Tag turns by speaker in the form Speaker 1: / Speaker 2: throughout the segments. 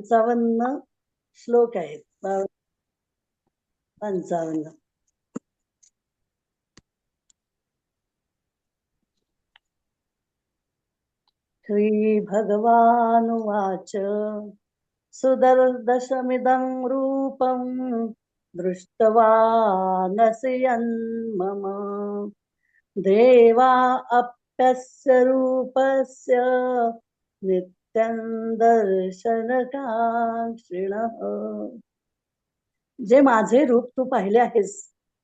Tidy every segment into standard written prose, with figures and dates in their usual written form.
Speaker 1: 55 श्लोक आहेत. 55. श्री भगवानुवाच सुदर्दशमिदं रूपं दृष्टवानसि यन्मम देवा अप्यस्य रूपस्य नित्यं दर्शनकाङ्क्षिणः. जे माझे रूप तू पाहिले आहेस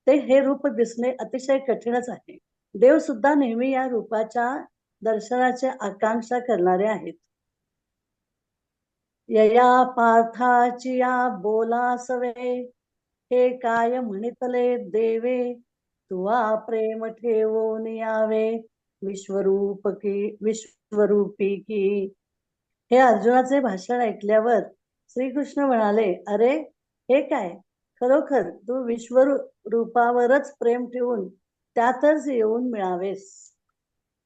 Speaker 1: ते हे रूप दिसणे अतिशय कठीणच आहे. देव सुद्धा नेहमी या रूपाच्या दर्शनाची आकांक्षा करणारे आहेत. यया पार्थाची या बोलासवे हे काय म्हणितले देवे तुवा प्रेम ठेवून यावे विश्वरूपी की. हे अर्जुनाचे भाषण ऐकल्यावर श्रीकृष्ण म्हणाले, अरे हे काय, खरोखर तू विश्वरूपावरच प्रेम ठेवून त्यातच येऊन मिळावेस.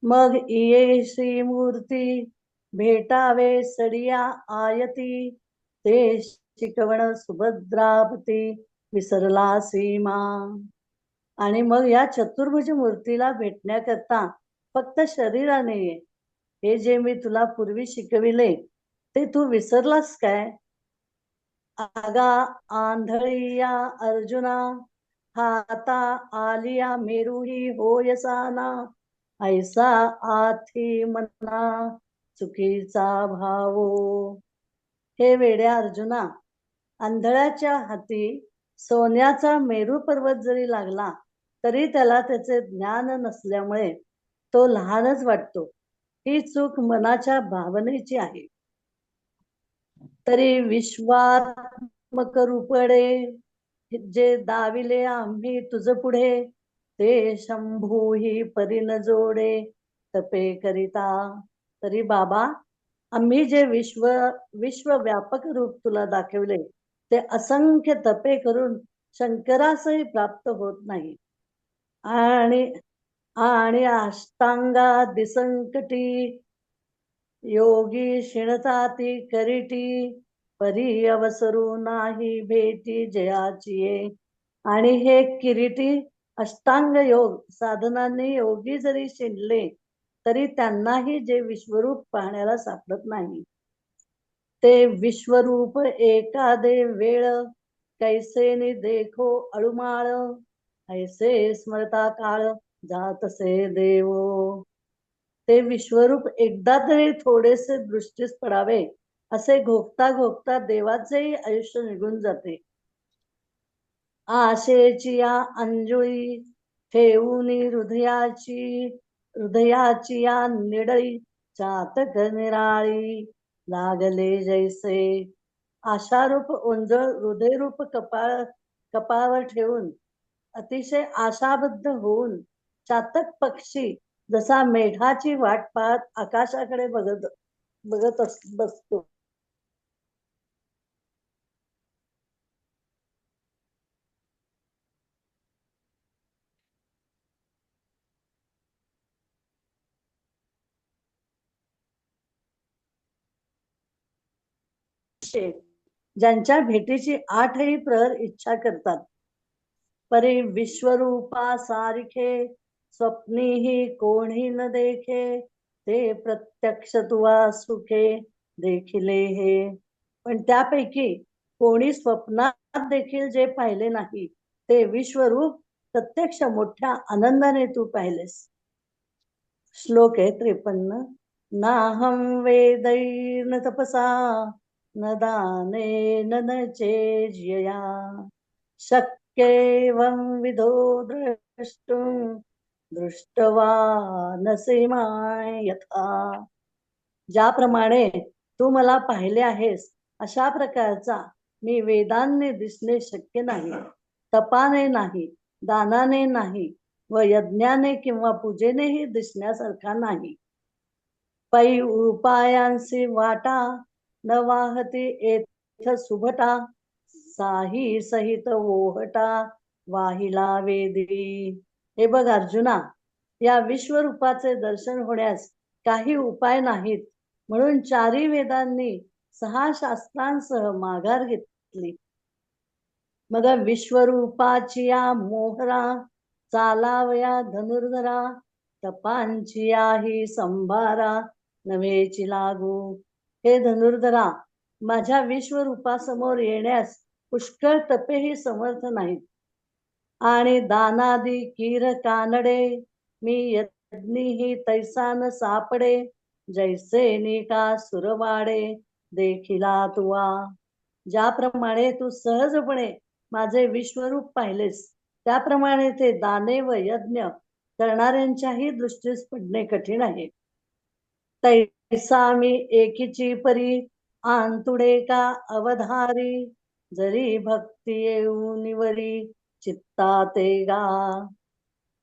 Speaker 1: मग येशी मूर्ती भेटावे सडिया आयती ते शिकवण सुभद्रापती विसरला सीमा. आणि मग या चतुर्भुज मूर्तीला भेटण्याकरता फक्त शरीराने ये. हे जे मी तुला पूर्वी शिकविले ते तू विसरलास काय. आगा आंधळिया अर्जुना हाता आलिया मेरुही होयसाना ऐसा आथी मना चुकीचा भावो. हे वेड्या अर्जुना, आंधळ्याच्या हाती सोन्याचा मेरू पर्वत जरी लागला तरी त्याला त्याचे ज्ञान नसल्यामुळे तो लहानच वाटतो. ही चूक मनाच्या भावनेची आहे. तरी विश्वात्मक रूपडे जे दाविले आम्ही तुझ पुढे ते शंभूही परीन जोडे तपे करिता. तरी बाबा, आम्ही जे विश्वव्यापक रूप तुला दाखवले ते असंख्य तपे करून शंकरासही प्राप्त होत नाही. आणि अष्टांगा दिसंकटी योगी शिणताती करीटी परी अवसरू नाही भेटी जयाची. आणि हे किरीटी अष्टांग योग साधनांनी योगी जरी शिणले तरी त्यांनाही जे विश्वरूप पाहण्याला सापडत नाही. ते विश्वरूप एखादे वेळ कैसेनी देखो अळुमाळ ऐसे स्मरता काळ जातसे देवो. ते विश्वरूप एकदा तरी थोडेसे दृष्टीस पडावे असे घोकता घोकता देवाचेही आयुष्य निघून जाते. आशेची या अंजुळी ठेवून हृदयाची या निडळी चातक निराळी लागले जैसे. आशारूप ओंजळ हृदयरूप कपाळावर ठेवून अतिशय आशाबद्ध होऊन चातक पक्षी जसा मेघाची वाट पाहत आकाशाकडे बघत बसतो. ज्यांच्या भेटीची 8ही प्रहर इच्छा करतात. परी विश्वरूपा सारिखे स्वप्नीही कोणी न देखे ते प्रत्यक्ष तुवा सुखे देखिले हे. पण त्यापैकी कोणी स्वप्नात देखील जे पाहिले नाही ते विश्वरूप प्रत्यक्ष मोठ्या आनंदाने तू पाहिलेस. श्लोक आहे 53. नाहं वेदैर्न तपसा न दानेन न चेज्यया शक्येवं विधो द्रष्टुं दृष्टवानसि मां यथा. ज्याप्रमाणे तू मला पाहिले आहेस अशा प्रकारचा मी वेदांनी दिसणे शक्य नाही, तपाने नाही, दानाने नाही व यज्ञाने किंवा पूजेनेही दिसण्यासारखा नाही. पै उपायांसी वाटा न वाहती एथ सुभटा साही सहित ओहटा वाहिला वेदी. हे बघ अर्जुना, या विश्वरूपाचे दर्शन होण्यास काही उपाय नाहीत म्हणून चारी वेदांनी 6 शास्त्रांसह माघार घेतली. मग विश्वरूपाची या मोहरा चालावया धनुर्धरा, तपांची ही संभारा नव्हेची लागू. हे धनुर्धरा, माझ्या विश्वरूपासमोर येण्यास पुष्कळ तपेही समर्थ नाहीत. आणि दानादी कीर कानडे मी यज्ञीही तैसा न सापडे, जैसे निका सुरवाडे देखिला तुवा. ज्याप्रमाणे तू सहजपणे माझे विश्वरूप पाहिलेस, त्याप्रमाणे ते दाने व यज्ञ करणाऱ्यांच्याही दृष्टीस पडणे कठीण आहे. तैसा मी एकीची परी आंतुडे का अवधारी, जरी भक्ती येऊन वरी चित्ता ते गा.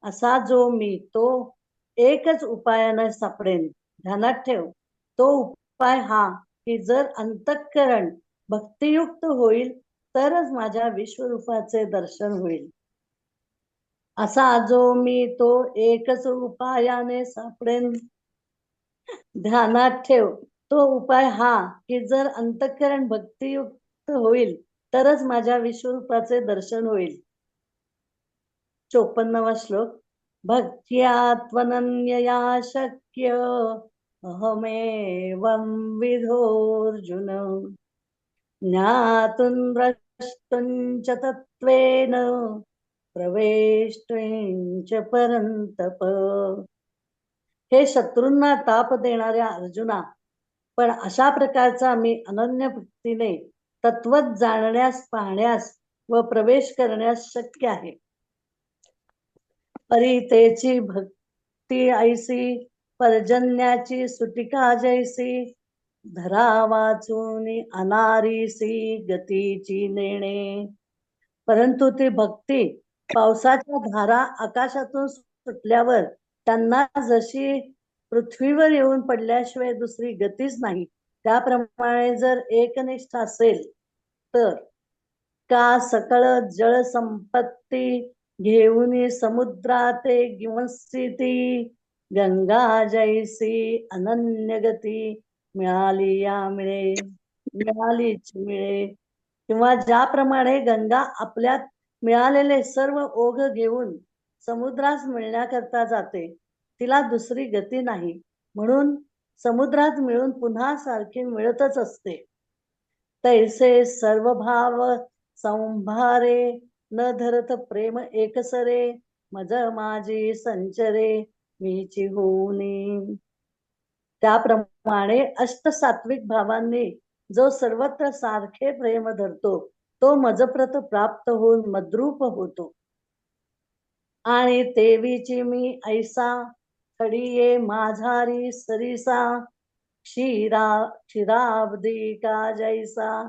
Speaker 1: असा जो मी तो एकच उपायाने सापडेन. ध्यानात ठेव, तो उपाय हा की जर अंतःकरण भक्तियुक्त होईल तरच माझ्या विश्वरूपाचे दर्शन होईल. असा जो मी तो एकच उपायाने सापडेन. ध्यानात ठेव, तो उपाय हा की जर अंतःकरण भक्तियुक्त होईल तरच माझ्या विश्वरूपाचे दर्शन होईल. 54वा श्लोक. भक्त्या त्वनन्यया शक्य अहमेवं विधोऽर्जुन, ज्ञातुं द्रष्टुं च तत्त्वेन प्रवेष्टुं च परन्तप. हे शत्रूंना ताप देणाऱ्या अर्जुना, पण अशा प्रकारचा मी अनन्य भक्तीने तत्वच जाणण्यास, पाहण्यास व प्रवेश करण्यास शक्य आहे. परितेची भक्ती ऐसी, पर्जन्याची सुटिका जैसी, धरा वाचून अनारीसी गतीची नेणे. परंतु ती भक्ती पावसाच्या धारा आकाशातून सुटल्यावर त्यांना जशी पृथ्वीवर येऊन पडल्याशिवाय दुसरी गतीच नाही, त्याप्रमाणे जर एकनिष्ठ असेल तर का सकळ जळ संपत्ती घेऊन समुद्राते गिमस्थिती, गंगा जैसी अनन्य गती मिळाली या मिळे, मिळालीच मिळे. किंवा ज्याप्रमाणे गंगा आपल्यात मिळालेले सर्व ओघ घेऊन समुद्रास मिळण्याकरता जाते, तिला दुसरी गती नाही, म्हणून समुद्रात मिळून पुन्हा सारखी मिळतच असते. तैसे सर्व भाव संभारे, न धरत प्रेम एकसरे, मज माझी संचरे मीची होनी. त्याप्रमाणे अष्टसात्विक भावांनी जो सर्वत्र सारखे प्रेम धरतो, तो मजप्रत प्राप्त होऊन मद्रूप होतो. आणि तेवीची मी ऐसा, खडीये माझारी सरिसा, क्षीराब्दी का जैसा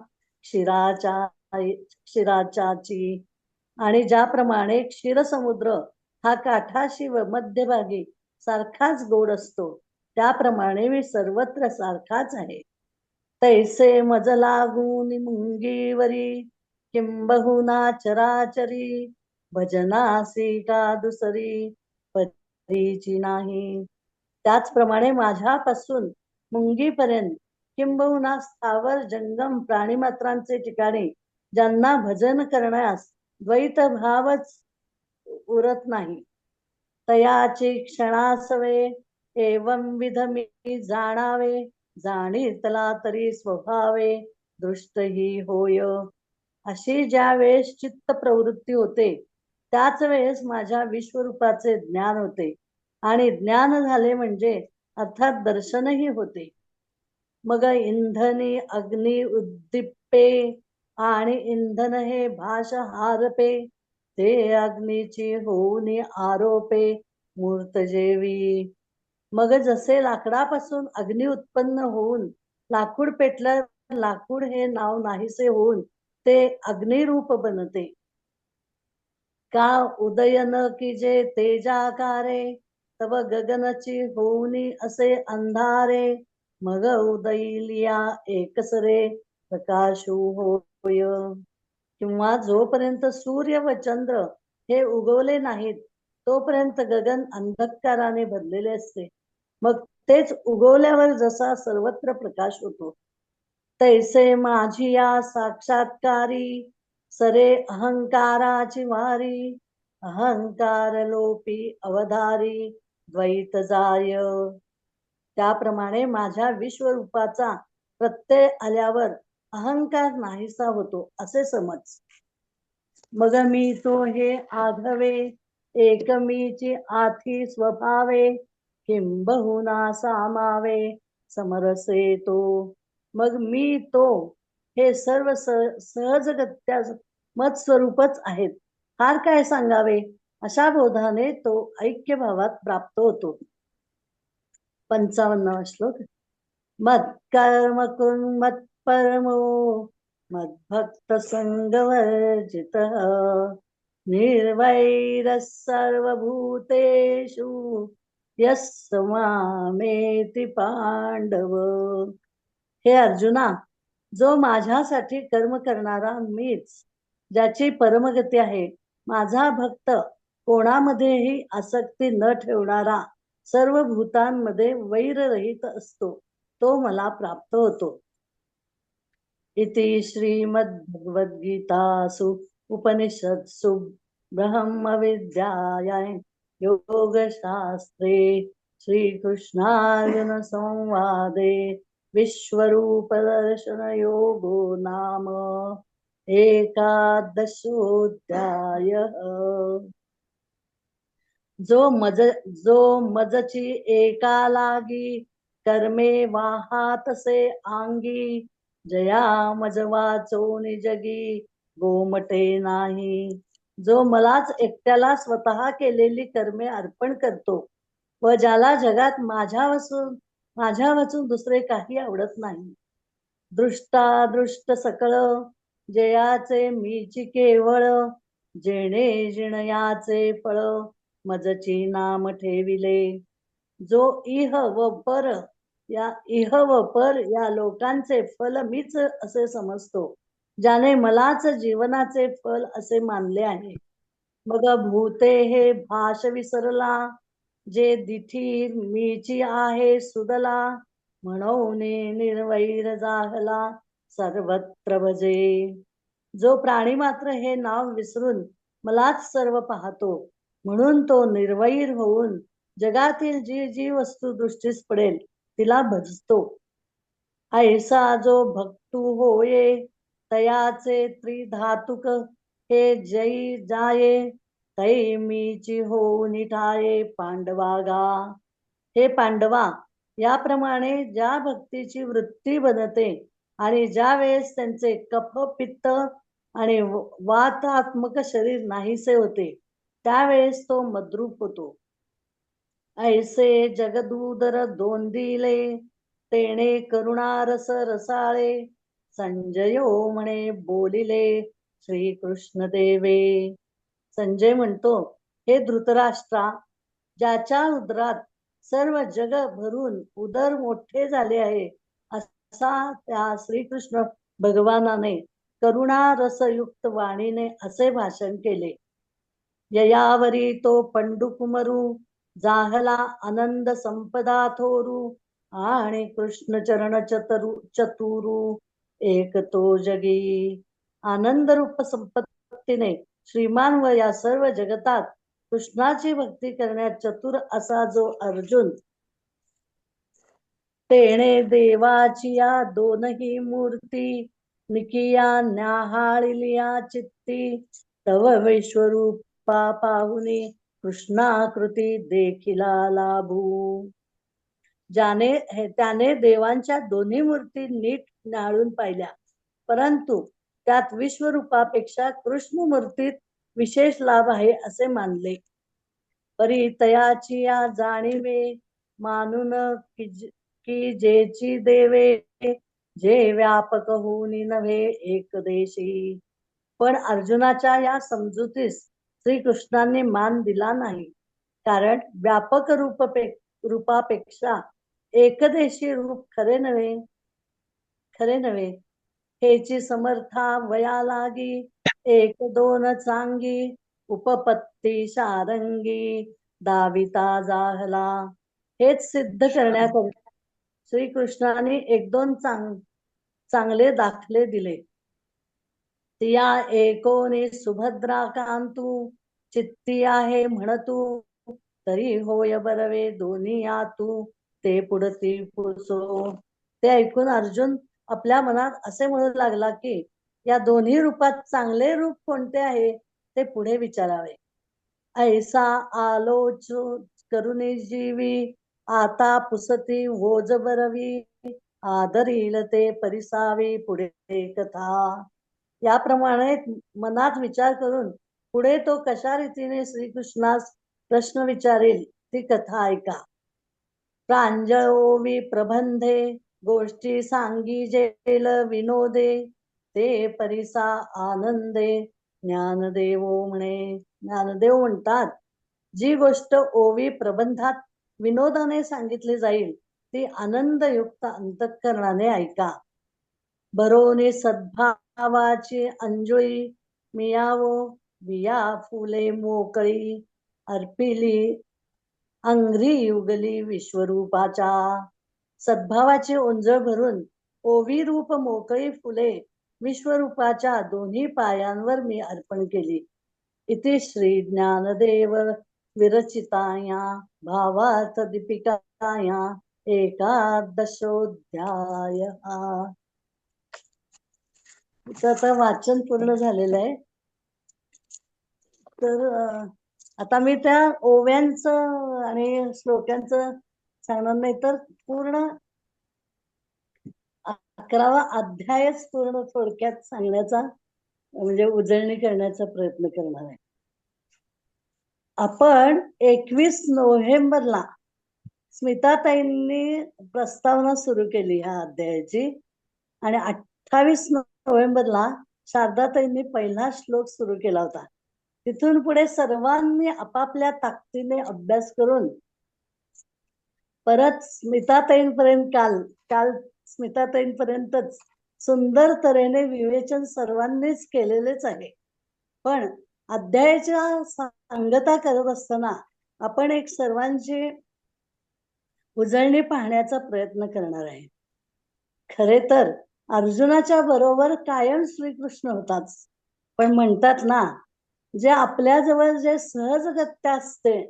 Speaker 1: क्षीराचाची. आणि ज्याप्रमाणे क्षीरसमुद्र हा काठाशी व मध्यभागी सारखाच गोड असतो, त्याप्रमाणे मी सर्वत्र सारखाच आहे. तैसे मज लागून मुंगीवरी, किंबहुना चराचरी, भजनासी का दुसरी परीची नाही. त्याचप्रमाणे माझ्यापासून मुंगीपर्यंत किंबहुना स्थावर जंगम प्राणीमात्रांचे ठिकाणी ज्यांना भजन करण्यास द्वैत भावच उरत नाही, तयाची क्षणासवे एवं विध मी जाणावे, जाणीतला तरी स्वभावे दृष्टही होय. अशी ज्या वेळेस चित्त प्रवृत्ती होते, त्याच वेळेस माझ्या विश्वरूपाचे ज्ञान होते, आणि ज्ञान झाले म्हणजे अर्थात दर्शनही होते. मग इंधनी अग्नी उद्दीप्पे, आणि इंधन हे भाष हारपे, ते अग्नीची होऊन आरोपे मूर्त जेवी. मग जसे लाकडापासून अग्नी उत्पन्न होऊन लाकूड पेटलं, लाकूड हे नाव नाहीसे होऊन ते अग्निरूप बनते. का उदयन की जे तेजाकारे, तव गगनची होऊनी असे अंधारे, मग उदयलिया एकसरे प्रकाशू होय. किंवा जोपर्यंत सूर्य व चंद्र हे उगवले नाहीत, तोपर्यंत गगन अंधकाराने भरलेले असते. मग तेच उगवल्यावर जसा सर्वत्र प्रकाश होतो, तैसे माझी या साक्षात्कारी सरे अहंकाराची वारी अहंकार लोपी अवधारी द्वैत जाय. त्याप्रमाणे माझ्या विश्वरूपाचा प्रत्यय आल्यावर अहंकार नाहीसा होतो असे समज. मग मी तो हे आघवे एकमीची आथी स्वभावे किंबहुना सामावे समरसे तो. मग मी तो हे सर्व सहजगत्या मत स्वरूपच आहेत, फार काय सांगावे. अशा बोधाने तो ऐक्य भावात प्राप्त होतो. 55वा श्लोक. मत्कर्म मत परमो मद्भक्त संगवर्जित निर्वैर सर्वभूतेषु यस्य मामेति पांडव. हे अर्जुना, जो माझ्यासाठी कर्म करणारा मीच, ज्याची परमगती आहे, माझा भक्त, कोणामध्येही आसक्ती न ठेवणारा, सर्व भूतांमध्ये वैररहित असतो, तो मला प्राप्त होतो. इति श्रीमद्भगवद्गीतासु उपनिषत्सु ब्रह्मविद्यायां योगशास्त्रे श्रीकृष्णार्जुन संवादे विश्वरूपदर्शनयोगो नाम एकादशोऽध्यायः. जो मजची एका लागी कर्मे वाहातसे आंगी जया मज वाचोनी जगी गोमटे नाही. जो मलाच एकट्याला स्वतः केलेली कर्मे अर्पण करतो व ज्याला जगात माझ्या वाचून दुसरे काही आवडत नाही. दृष्टादृष्ट सकळ जयाचे मीची केवळ जेणे जिणयाचे फळ मजची नाम ठेविले. जो इह व पर या लोकांचे फल मीच असे समजतो, ज्याने मलाच जीवनाचे फल असे मानले आहे. मग भूते हे भाष विसरला जे दिठी मीची आहे सुदला म्हणून निर्वैर जाहला सर्वत्र भजे. जो प्राणी मात्र हे नाव विसरून मलाच सर्व पाहतो, म्हणून तो निर्वैर होऊन जगातील जी जी वस्तू दृष्टीस पडेल तिला भजतो. ऐसा जो भक्तू होये तयाचे त्रिधातुक हे जई जाये तै मीची हो निठाये पांडवागा. हे पांडवा, याप्रमाणे ज्या भक्तीची वृत्ती बनते आणि ज्या वेळेस त्यांचे कफ पित्त आणि वातात्मक शरीर नाहीसे होते, त्यावेळेस तो मद्रूप होतो. ऐसे जगदूदर दोंदिले तेणे करुणारस रसाळे संजयो म्हणे बोलिले श्रीकृष्ण देवे. संजय म्हणतो, हे धृतराष्ट्रा, ज्याच्या उदरात सर्व जग भरून उदर मोठे झाले आहे असा त्या श्रीकृष्ण भगवानाने करुणारसयुक्त वाणीने असे भाषण केले. ययावरी तो पंडुकुमरू जाहला आनंद संपदा थोरू आणि कृष्ण चरण चतुरू एक तो जगी. आनंद रूप संपत्तीने श्रीमान व या सर्व जगतात कृष्णाची भक्ती करण्यात चतुर असा जो अर्जुन, तेणे देवाची या दोनही मूर्ती निकिया न्याहाळिलिया चित्ती तव विश्वरूपा पाहुनी कृष्णाकृती देखिला लाभू. त्याने देवांच्या दोन्ही मूर्ती नीट न्याहाळून पाहिल्या, परंतु त्यात विश्वरूपापेक्षा कृष्ण मूर्तीत विशेष लाभ आहे असे मानले. परितयाची या जाणीवे मानून की जेची देवे जे व्यापक होऊनी नव्हे एक देशी. पण अर्जुनाच्या या समजुतीस श्रीकृष्णांनी मान दिला नाही, कारण व्यापक रूपापेक्षा एकदेशी रूप खरे नव्हे. हेची समर्था वया लागी एक दोन चांगी उपपत्ती शारंगी दाविता जाहला. हेच सिद्ध करण्याकरिता श्रीकृष्णाने एक दोन चांगले दाखले दिले. तिया एकोणी सुभद्रा कांतू चित्ती आहे म्हणतू तरी होय बरवे दोन्ही या तू ते पुढती पुसो. ते ऐकून अर्जुन आपल्या मनात असे म्हणू लागला की या दोन्ही रूपात चांगले रूप कोणते आहे ते पुढे विचारावे. ऐसा आलोच करुणी जीवी आता पुसती होज बरवी आदरील ते परिसावी पुढे कथा. याप्रमाणे मनात विचार करून पुढे तो कशा रीतीने श्रीकृष्णास प्रश्न विचारेल ती कथा ऐका. प्रांजळोवी प्रबंधे गोष्टी सांगी जेल विनोदे ते परिसा आनंदे ज्ञानदेवो म्हणे. ज्ञानदेव म्हणतात जी गोष्ट ओवी प्रबंधात विनोदाने सांगितली जाईल ती आनंदयुक्त अंतःकरणाने ऐका. बरोने सद्भावाची अंजुळी मियावो बिया फुले मोकळी अर्पिली अंघ्री युगली विश्वरूपाच्या. सद्भावाची ओंजळ भरून ओवी रूप मोकळी फुले विश्वरूपाच्या दोन्ही पायांवर मी अर्पण केली. इति श्री ज्ञानदेव विरचिताया भावार्थ दीपिकाया एकादशोध्याय. आता वाचन पूर्ण झालेलं आहे. तर आता मी त्या ओव्यांचं आणि श्लोकांचं सांगणार नाही तर पूर्ण 11वा अध्यायच पूर्ण थोडक्यात सांगण्याचा म्हणजे उजळणी करण्याचा प्रयत्न करणार आहे. आपण 21 नोव्हेंबरला स्मिताताईंनी प्रस्तावना सुरू केली ह्या अध्यायाची आणि 28 नोव्हेंबरला शारदाताईंनी पहिला श्लोक सुरू केला होता. तिथून पुढे सर्वांनी आपापल्या ताकदीने अभ्यास करून परत स्मिताताईंपर्यंत काल स्मिताताईंपर्यंतच सुंदर तऱ्हेने विवेचन सर्वांनीच केलेलेच आहे. पण अध्यायाच्या सांगता करत असताना आपण एक सर्वांची उजळणी पाहण्याचा प्रयत्न करणार आहे. खरे तर अर्जुनाच्या बरोबर कायम श्रीकृष्ण होताच. पण म्हणतात ना जे आपल्याजवळ जे सहजगत्या असते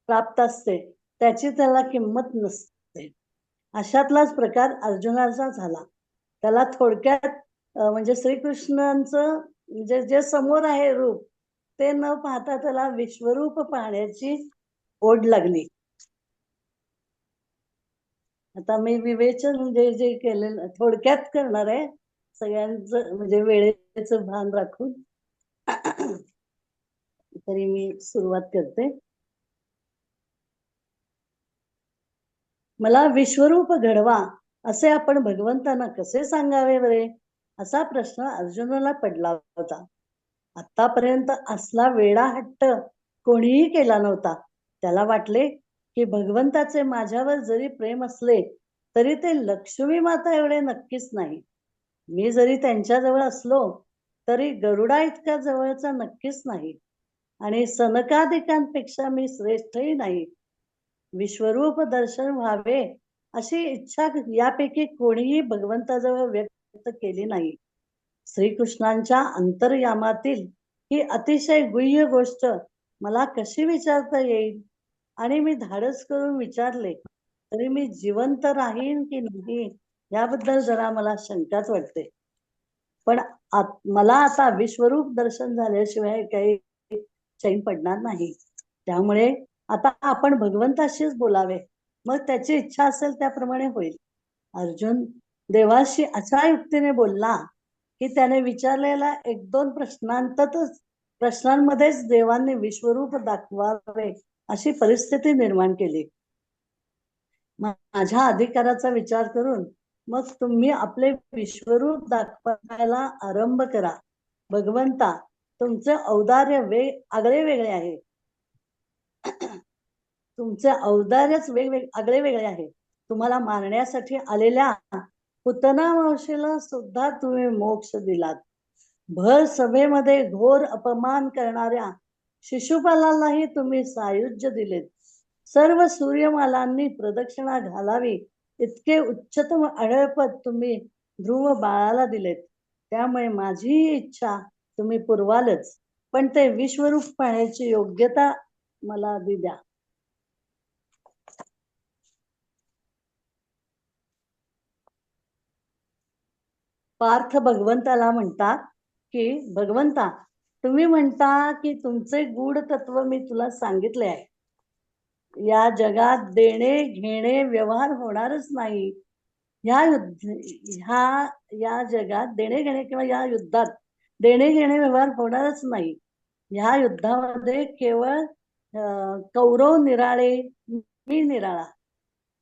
Speaker 1: प्राप्त असते त्याची त्याला किंमत नसते. अशातलाच प्रकार अर्जुनाचा झाला. त्याला थोडक्यात म्हणजे श्रीकृष्णांचं जे समोर आहे रूप ते न पाहता त्याला विश्वरूप पाहण्याची ओढ लागली. आता मी विवेचन जे केलेलं थोडक्यात करणार आहे सगळ्यांचं म्हणजे वेळेचं भान राखून. तरी मी सुरुवात करते. मला विश्वरूप घडवा असे आपण भगवंतांना कसे सांगावे बरे असा प्रश्न अर्जुनाला पडला होता. आतापर्यंत असला वेडा हट्ट कोणीही केला नव्हता. त्याला वाटले की भगवंताचे माझ्यावर जरी प्रेम असले तरी ते लक्ष्मी माता एवढे नक्कीच नाही. मी जरी त्यांच्याजवळ असलो तरी गरुडा इतका जवळचा नक्कीच नाही आणि सनकादिकांपेक्षा मी श्रेष्ठही नाही. विश्वरूप दर्शन व्हावे अशी इच्छा यापैकी कोणीही भगवंताजवळ व्यक्त केली नाही. श्रीकृष्णांच्या अंतर्यामातील ही अतिशय गुह्य गोष्ट मला कशी विचारता येईल आणि मी धाडस करून विचारले तरी मी जिवंत राहीन की नाही याबद्दल जरा मला शंकाच वाटते. पण मला आता विश्वरूप दर्शन झाल्याशिवाय काही चैन पडणार नाही. त्यामुळे आता आपण भगवंताशीच बोलावे. मग त्याची इच्छा असेल त्याप्रमाणे होईल. अर्जुन देवाशी अशा युक्तीने बोलला की त्याने विचारलेला 1-2 प्रश्नांमध्येच देवांनी विश्वरूप दाखवावे अशी परिस्थिती निर्माण केली. माझ्या अधिकाराचा विचार करून मग तुम्ही आपले विश्वरूप दाखवायला आरंभ करा. भगवंता तुमचे औदार्य आगळे वेगळे आहे. तुमचे औदार्यच आगळे वेगळे आहे. तुम्हाला मारण्यासाठी आलेल्या पुतना मावशीला सुद्धा तुम्ही मोक्ष दिलात. भर सभेमध्ये घोर अपमान करणाऱ्या शिशुपालालाही तुम्ही सायुज्य दिलेत. सर्व सूर्यमालांनी प्रदक्षिणा घालावी इतके उच्चतम अढळपद तुम्ही ध्रुव बाळाला दिलेत. त्यामुळे माझी इच्छा तुम्ही पुरवालच, पण ते विश्वरूप पाहण्याची योग्यता मला द्या. पार्थ भगवंताला म्हणतात की भगवंता, तुम्ही म्हणता की तुमचे गूढ तत्व मी तुला सांगितले आहे. या जगात देणे घेणे व्यवहार होणारच नाही. या जगात देणे घेणे किंवा या युद्धात देणे घेणे व्यवहार होणारच नाही. ह्या युद्धामध्ये केवळ कौरव निराळे, मी निराळा.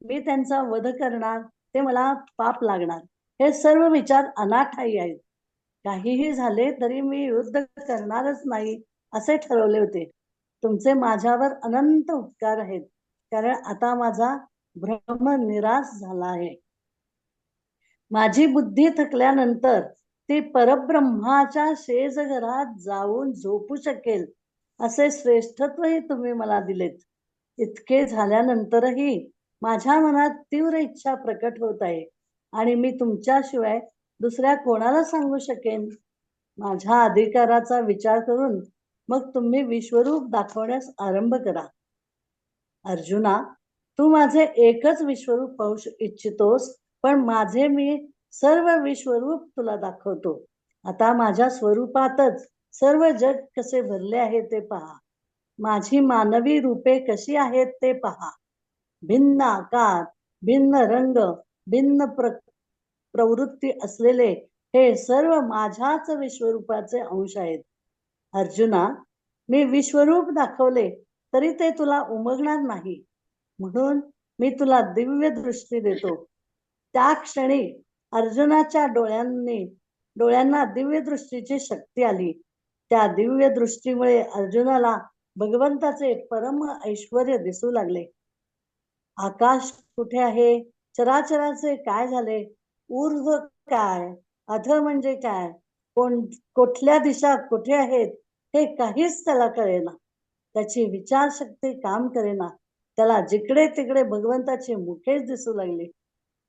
Speaker 1: मी त्यांचा वध करणार, ते मला पाप लागणार. हे सर्व विचार अनाठायी आहेत. काहीही झाले तरी मी युद्ध करणारच नाही असे ठरवले होते. तुमचे माझ्यावर अनंत उपकार आहेत, कारण आता माझा भ्रम निराश झाला आहे. माझी बुद्धी थकल्यानंतर ती परब्रह्माच्या शेजघरात जाऊन झोपू शकेल असे श्रेष्ठत्वही तुम्ही मला दिलेत. इतके झाल्यानंतरही माझ्या मनात तीव्र इच्छा प्रकट होत आहे आणि मी तुमच्याशिवाय दुसऱ्या कोणाला सांगू शकेन. माझ्या अधिकाराचा विचार करून मग तुम्ही विश्वरूप दाखवण्यास आरंभ करा. अर्जुना, तू माझे एकच विश्वरूप पाहू इच्छितोस, पण माझे मी सर्व विश्वरूप तुला दाखवतो. आता माझ्या स्वरूपातच सर्व जग कसे भरले आहे ते पहा. माझी मानवी रूपे कशी आहेत ते पहा. भिन्न आकार, भिन्न रंग, भिन्न प्रवृत्ती असलेले हे सर्व माझ्याच विश्वरूपाचे अंश आहेत. अर्जुना, मी विश्वरूप दाखवले तरी ते तुला उमगणार नाही, म्हणून मी तुला दिव्य दृष्टी देतो. त्या क्षणी अर्जुनाच्या डोळ्यांना दिव्य दृष्टीची शक्ती आली. त्या दिव्य दृष्टीमुळे अर्जुनाला भगवंताचे परम ऐश्वर्य दिसू लागले. आकाश कुठे आहे, चराचराचे काय झाले, ऊर्ध्व काय, अध म्हणजे काय, कुठल्या दिशा कुठे आहेत, हे काहीच त्याला कळेना. त्याची विचारशक्ती काम करेना. त्याला जिकडे तिकडे भगवंताची मुखेच दिसू लागली.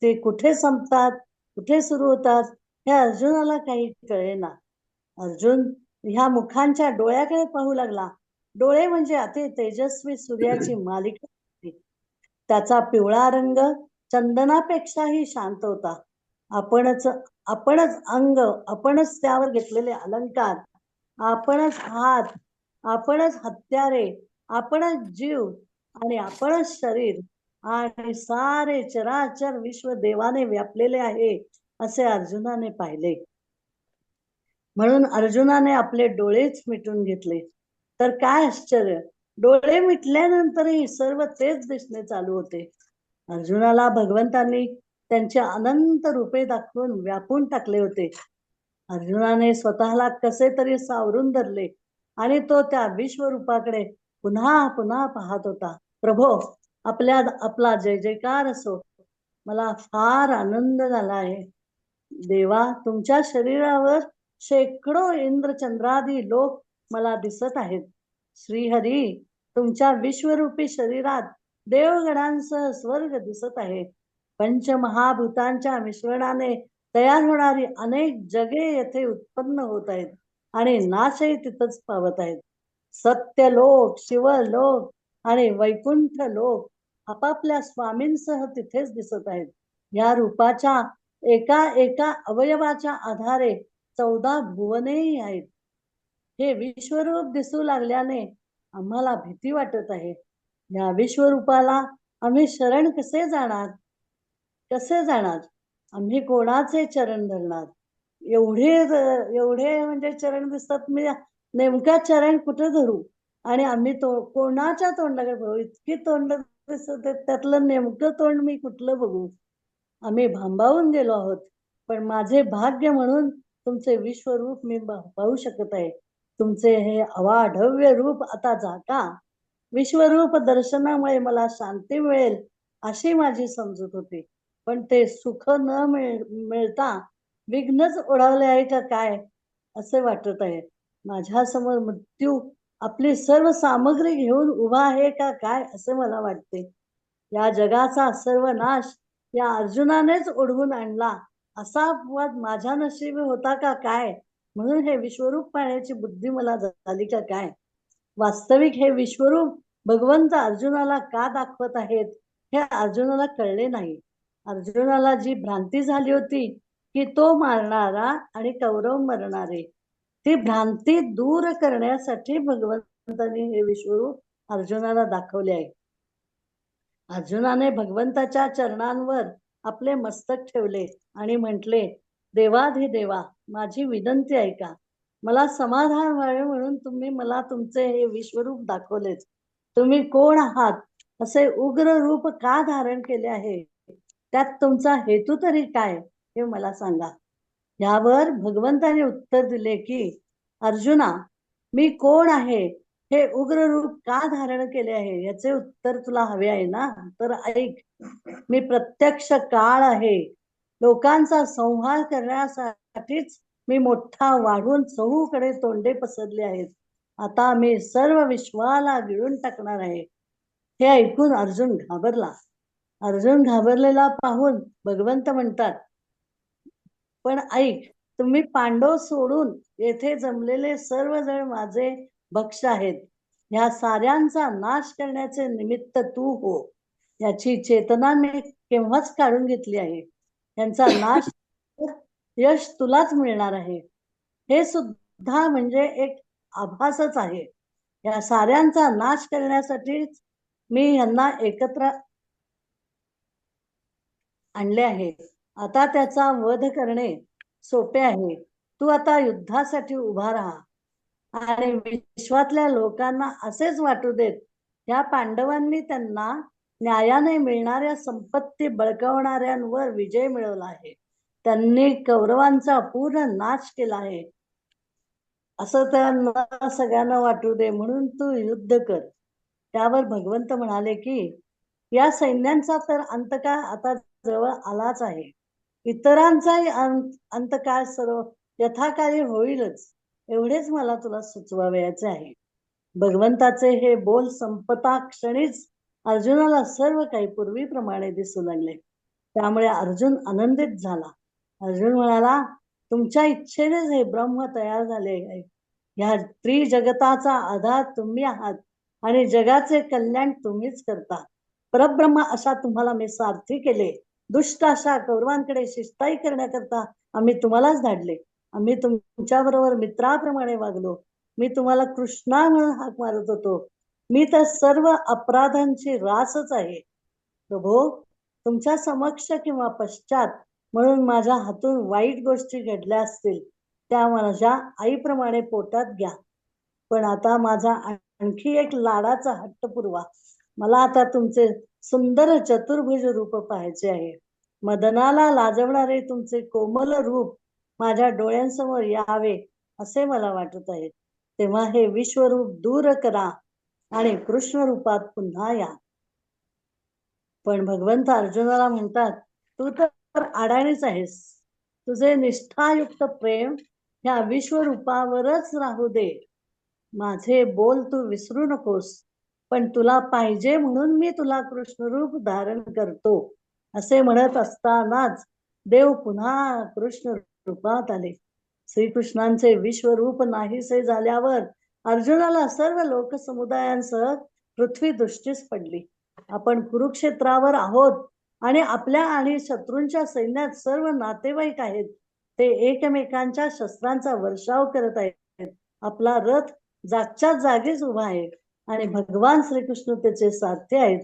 Speaker 1: ते कुठे संपतात, कुठे सुरू होतात, हे अर्जुनाला काही कळेना. अर्जुन ह्या मुखांच्या डोळ्याकडे पाहू लागला. डोळे म्हणजे अति तेजस्वी सूर्याची मालिका. त्याचा पिवळा रंग चंदनापेक्षाही शांत होता. आपणच अंग, आपणच त्यावर घेतलेले अलंकार, आपणच हात, आपणच हत्यारे, आपणच जीव आणि आपणच शरीर आणि सारे चराचर विश्व देवाने व्यापलेले आहे असे अर्जुनाने पाहिले. म्हणून अर्जुनाने आपले डोळेच मिटून घेतले. तर काय आश्चर्य, डोळे मिटल्यानंतरही सर्व तेच दिसणे चालू होते. अर्जुनाला भगवंतांनी त्यांचे अनंत रूपे दाखवून व्यापून टाकले होते. अर्जुनाने स्वतःला कसे तरी सावरून धरले आणि तो त्या विश्वरूपाकडे पुन्हा पुन्हा पाहत होता. प्रभो, आपला जय जयकार असो. मला फार आनंद झाला आहे. देवा, तुमच्या शरीरावर शेकडो इंद्रचंद्रादी लोक मला दिसत आहेत. श्रीहरी, तुमच्या विश्वरूपी शरीरात देवगणांसह स्वर्ग दिसत आहे. पंचमहाभूतांच्या मिश्रणाने तयार होणारी अनेक जगे येथे उत्पन्न होत आहेत आणि नाशही तिथंच पावत आहेत. सत्यलोक, शिवलोक आणि वैकुंठ लोक आपापल्या स्वामींसह तिथेच दिसत आहेत. या रूपाच्या एका एका अवयवाच्या आधारे 14 भुवनेही आहेत. हे विश्वरूप दिसू लागल्याने आम्हाला भीती वाटत आहे. या विश्वरूपाला आम्ही शरण कसे जाणार? आम्ही कोणाचे चरण धरणार? एवढे म्हणजे चरण दिसतात, मी नेमका चरण कुठे धरू आणि आम्ही कोणाच्या तोंडाकडे बघू? इतकी तोंड दिसत, त्यातलं नेमकं तोंड मी कुठलं बघू? आम्ही भांबावून गेलो आहोत. पण माझे भाग्य म्हणून तुमचे विश्वरूप मी पाहू शकत आहे. तुमचे हे अवाढव्य रूप आता जाता. विश्वरूप दर्शनामुळे मला शांती मिळेल अशी माझी समजूत होती, पण ते सुख न मिळता विघ्नच ओढावले आहे का काय असे वाटत आहे. माझ्या समोर मृत्यू आपली सर्व सामग्री घेऊन उभा आहे का काय असे मला वाटते. या जगाचा सर्व नाश या अर्जुनानेच ओढवून आणला असा अपवाद माझ्या नशिबी होता का काय, म्हणून हे विश्वरूप पाहण्याची बुद्धी मला झाली का काय. वास्तविक हे विश्वरूप भगवंत अर्जुनाला का दाखवत आहेत हे अर्जुनाला कळले नाही. अर्जुनाला जी भ्रांती झाली होती की तो मारणारा आणि कौरव मरणारे, ती भ्रांती दूर करण्यासाठी भगवंतांनी हे विश्वरूप अर्जुनाला दाखवले आहे. अर्जुनाने भगवंताच्या चरणांवर आपले मस्तक ठेवले आणि म्हटले, देवाधिदेवा, माझी विनंती ऐका. मला समाधान व्हावे म्हणून तुम्ही मला तुमचे हे विश्वरूप दाखवलेच. तुम्ही कोण आहात, असे उग्र रूप का धारण केले आहे, त्यात तुमचा हेतू तरी काय हे मला सांगा. यावर भगवंताने उत्तर दिले की, अर्जुना, मी कोण आहे, हे उग्र रूप का धारण केले आहे याचे उत्तर तुला हवे आहे ना, तर ऐक. मी प्रत्यक्ष काळ आहे. लोकांचा संहार करण्यासाठीच मी मोठा वाढून चहूकडे तोंडे पसरले आहेत. आता मी सर्व विश्वाला गिळून टाकणार आहे. हे ऐकून अर्जुन घाबरला. अर्जुन घाबरलेला पाहून भगवंत म्हणतात, पण ऐक, तुम्ही पांडव सोडून येथे जमलेले सर्वजण माझे भक्ष आहेत. ह्या साऱ्यांचा नाश करण्याचे निमित्त तू हो. याची चेतना मी केव्हाच काढून घेतली आहे. यांचा नाश यश तुलाच मिळणार आहे. हे सुद्धा म्हणजे एक आभासच आहे. या साऱ्यांचा नाश करण्यासाठी मी यांना एकत्र आणले आहे. आता त्याचा वध करणे सोपे आहे. तू आता युद्धासाठी उभा राहा आणि विश्वातल्या लोकांना असेच वाटू देत, या पांडवांनी त्यांना न्यायाने मिळणाऱ्या संपत्ती बळकावणाऱ्यांवर विजय मिळवला आहे. त्यांनी कौरवांचा पूर्ण नाश केला आहे असं त्यांना सगळ्यांना वाटू दे, म्हणून तू युद्ध कर. त्यावर भगवंत म्हणाले की, या सैन्यांचा तर अंतकाळ आता जवळ आलाच आहे. इतरांचाही अंतकाळ सर्व यथाकाळी होईलच, एवढेच मला तुला सुचवावयाचे आहे. भगवंताचे हे बोल संपता क्षणीच अर्जुनाला सर्व काही पूर्वीप्रमाणे दिसू लागले. त्यामुळे अर्जुन आनंदित झाला. अर्जुन म्हणाला, तुमच्या इच्छेनेच हे ब्रह्म तयार झाले आहे. ह्या त्रिजगताचा आधार तुम्ही आहात आणि जगाचे कल्याण तुम्हीच करता. परब्रह्म अशा तुम्हाला मी सारथी केले. दुष्ट अशा कौरवांकडे शिष्टाई करण्याकरता आम्ही तुम्हालाच धाडले. आम्ही तुमच्या बरोबर मित्राप्रमाणे वागलो. मी तुम्हाला कृष्णा म्हणून हाक मारत होतो. मी तर सर्व अपराधांची रासच आहे. प्रभो, तुमच्या समक्ष किंवा पश्चात म्हणून माझ्या हातून वाईट गोष्टी घडल्या असतील, त्या माझ्या आईप्रमाणे पोटात घ्या. पण आता माझा आणखी एक लाडाचा हट्ट पुरवा. मला आता तुमचे सुंदर चतुर्भुज रूप पाहायचे आहे. मदनाला लाजवणारे तुमचे कोमल रूप माझ्या डोळ्यांसमोर यावे असे मला वाटत आहे. तेव्हा हे विश्वरूप दूर करा आणि कृष्ण रूपात पुन्हा या. पण भगवंत अर्जुनाला म्हणतात, तू तर अडाणीच आहेस. तुझे निष्ठायुक्त प्रेम ह्या विश्वरूपावरच राहू दे. माझे बोल तू विसरू नकोस. पण तुला पाहिजे म्हणून मी तुला कृष्णरूप धारण करतो असे म्हणत असतानाच देव पुन्हा कृष्ण रूपात आले. श्रीकृष्णांचे विश्वरूप नाहीसे झाल्यावर अर्जुनाला सर्व लोकसमुदायांसह पृथ्वी दृष्टीस पडली. आपण कुरुक्षेत्रावर आहोत आणि आपल्या आणि शत्रूंच्या सैन्यात सर्व नातेवाईक आहेत. ते एकमेकांच्या शस्त्रांचा वर्षाव करत आहेत. आपला रथ जागच्या जागीच उभा आहे आणि भगवान श्रीकृष्ण त्याचे सारथे आहेत.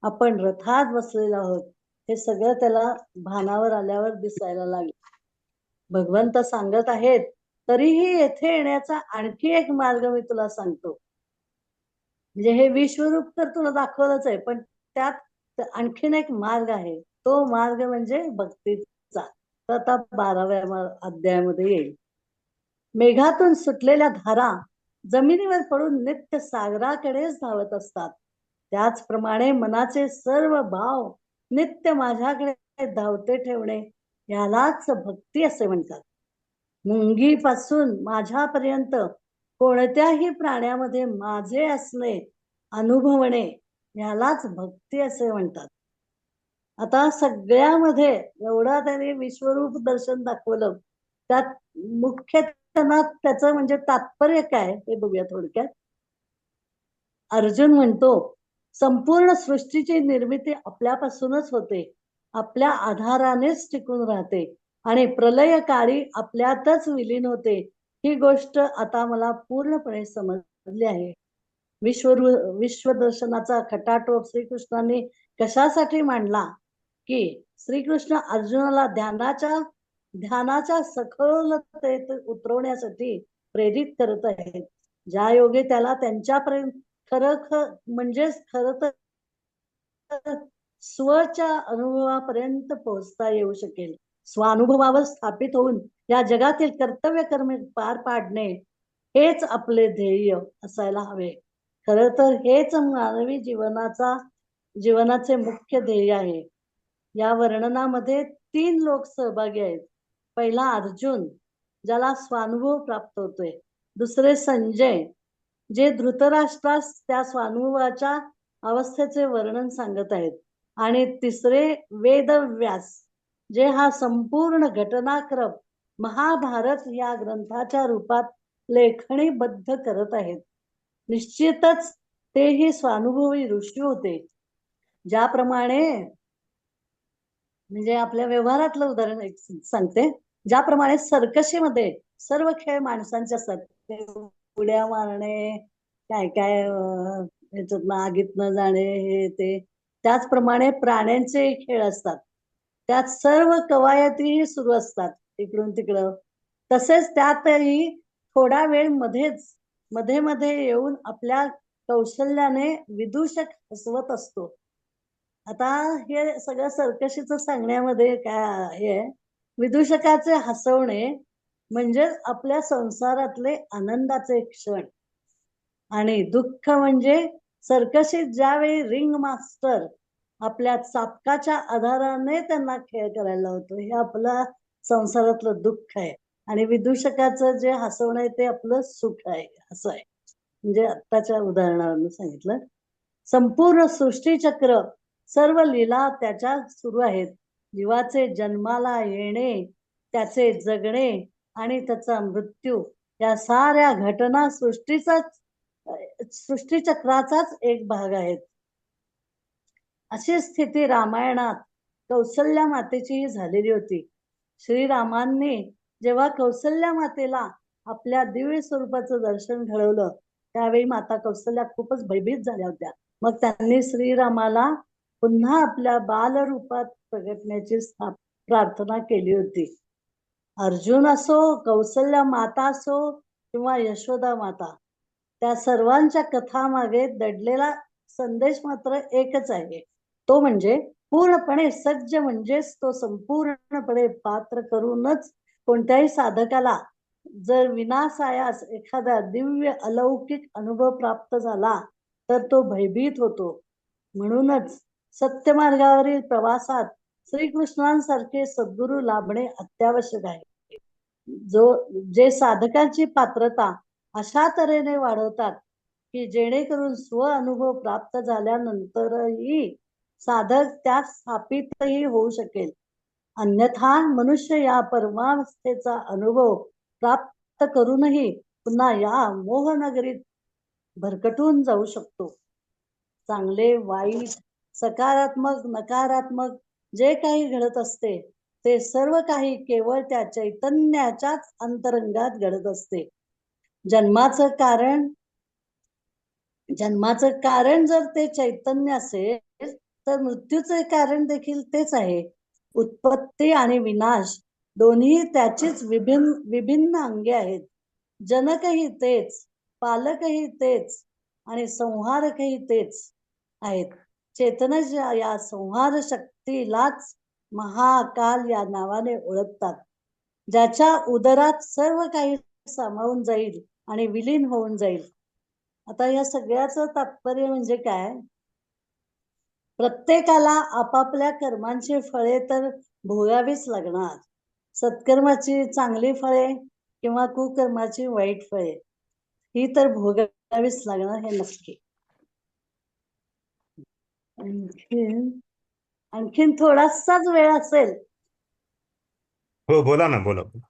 Speaker 1: आपण रथात बसलेलो आहोत. हे सगळं त्याला भानावर आल्यावर दिसायला लागले. भगवंत सांगत आहेत, तरीही येथे येण्याचा आणखी एक मार्ग मी तुला सांगतो. म्हणजे हे विश्वरूप तर तुला दाखवलंच आहे, पण त्यात आणखीन एक मार्ग आहे. तो मार्ग म्हणजे भक्तीचा. तर आता 12व्या अध्यायामध्ये येईल. मेघातून सुटलेल्या धारा जमिनीवर पडून नित्य सागराकडेच धावत असतात. त्याचप्रमाणे मनाचे सर्व भाव नित्य माझ्याकडे धावते ठेवणे यालाच भक्ती असे म्हणतात. मुंगीपासून माझ्यापर्यंत कोणत्याही प्राण्यामध्ये माझे असणे अनुभवणे यालाच भक्ती असे म्हणतात. आता सगळ्यामध्ये एवढा त्याने विश्वरूप दर्शन दाखवलं, त्यात मुख्य त्यांना त्याचं म्हणजे तात्पर्य काय हे बघूया थोडक्यात. अर्जुन म्हणतो, संपूर्ण सृष्टीची निर्मिती आपल्यापासूनच होते, आपल्या आधारानेच टिकून राहते आणि प्रलय काळी आपल्यातच विलीन होते. ही गोष्ट आता मला पूर्णपणे समजली आहे. विश्वदर्शनाचा खटाटोप श्रीकृष्णांनी कशासाठी मांडला, की श्रीकृष्ण अर्जुनाला ध्यानाच्या सखोलतेत उतरवण्यासाठी प्रेरित करत आहेत, ज्या योगे त्याला त्यांच्यापर्यंत म्हणजेच खर तर स्वच्या अनुभवापर्यंत पोहोचता येऊ शकेल. स्वानुभवावर स्थापित होऊन या जगातील कर्तव्य कर्म पार पाडणे हेच आपले ध्येय असायला हवे. खर तर हेच मानवी जीवनाचे मुख्य ध्येय आहे. या वर्णनामध्ये 3 लोक सहभागी आहेत. पहिला अर्जुन, ज्याला स्वानुभव प्राप्त होतोय. दुसरे संजय, जे धृतराष्ट्रास त्या स्वानुभवाच्या अवस्थेचे वर्णन सांगत आहेत. आणि तिसरे वेदव्यास, जे हा संपूर्ण घटनाक्रम महाभारत या ग्रंथाच्या रूपात लेखणीबद्ध करत आहेत. निश्चितच तेही स्वानुभवी ऋषी होते. ज्याप्रमाणे म्हणजे आपल्या व्यवहारातलं उदाहरण एक सांगते. ज्याप्रमाणे सर्कशीमध्ये सर्व खेळ माणसांचे असतात, उड्या मारणे, काय काय याच्यातनं आगीतनं जाणे, हे ते, त्याचप्रमाणे प्राण्यांचे खेळ असतात. त्यात सर्व कवायतीही सुरू असतात इकडून तिकडं. तसेच त्यातही थोडा वेळ मध्ये मध्ये येऊन आपल्या कौशल्याने विदूषक हसवत असतो. आता हे सगळं सर्कशीचं सांगण्यामध्ये काय हे, विदूषकाचे हसवणे म्हणजेच आपल्या संसारातले आनंदाचे क्षण, आणि दुःख म्हणजे सर्कशीत ज्यावेळी रिंग मास्टर आपल्या चापकाच्या आधाराने त्यांना खेळ करायला लावतो, हे आपला संसारातलं दुःख आहे. आणि विदूषकाचं जे हसवणं आहे ते आपलं सुख आहे, असं आहे. म्हणजे आत्ताच्या उदाहरणावरून सांगितलं. संपूर्ण सृष्टीचक्र, सर्व लीला त्याच्या सुरू आहेत. जीवाचे जन्माला येणे, त्याचे जगणे आणि त्याचा मृत्यू, या साऱ्या घटना सृष्टीचक्राचाच एक भाग आहेत. अशी स्थिती रामायणात कौसल्या मातेचीही झालेली होती. श्रीरामांनी जेव्हा कौसल्या मातेला आपल्या दिव्य स्वरूपाचं दर्शन घडवलं, त्यावेळी माता कौसल्या खूपच भयभीत झाल्या होत्या. मग त्यांनी श्रीरामाला पुन्हा आपल्या बालरूपात प्रगटण्याची प्रार्थना केली होती. अर्जुन असो, कौसल्या माता असो किंवा यशोदा माता, त्या सर्वांच्या कथामागे दडलेला संदेश मात्र एकच आहे. तो म्हणजे पूर्णपणे सज्ज, म्हणजेच तो संपूर्णपणे पात्र करूनच कोणत्याही साधकाला जर विनासायास एखादा दिव्य अलौकिक अनुभव प्राप्त झाला तर तो भयभीत होतो. म्हणूनच सत्यमार्गावरील प्रवासात श्रीकृष्णांसारखे सद्गुरू लाभणे अत्यावश्यक आहे. जे साधकांची पात्रता अशा तऱ्हेने वाढवतात की जेणेकरून स्व अनुभव प्राप्त झाल्यानंतरही साधक त्यात स्थापितही होऊ शकेल. अन्यथा मनुष्य या परमावस्थेचा अनुभव प्राप्त करूनही पुन्हा या मोहनगरीत भरकटून जाऊ शकतो. चांगले वाईट, सकारात्मक नकारात्मक जे काही घडत असते ते सर्व काही केवळ त्या चैतन्याच्याच अंतरंगात घडत असते. जन्माचं कारण जर ते चैतन्य असेल तर मृत्यूचे कारण देखील तेच आहे. उत्पत्ती आणि विनाश दोन्ही त्याचीच विभिन्न अंगे आहेत. जनकही तेच, पालकही तेच आणि संहारकही तेच आहेत. चेतनाच्या या संहार शक्तीलाच महाकाल या नावाने ओळखतात, ज्याच्या उदरात सर्व काही सामावून जाईल आणि विलीन होऊन जाईल. आता या सगळ्याचं तात्पर्य म्हणजे काय, प्रत्येकाला आपापल्या कर्मांची फळे तर भोगावीच लागणार. सत्कर्माची चांगली फळे किंवा कुकर्माची वाईट फळे ही तर भोगावीच लागणार, हे नक्की. आणखी आणखीन थोडासाच वेळ असेल
Speaker 2: हो बोला ना, बोला बोला.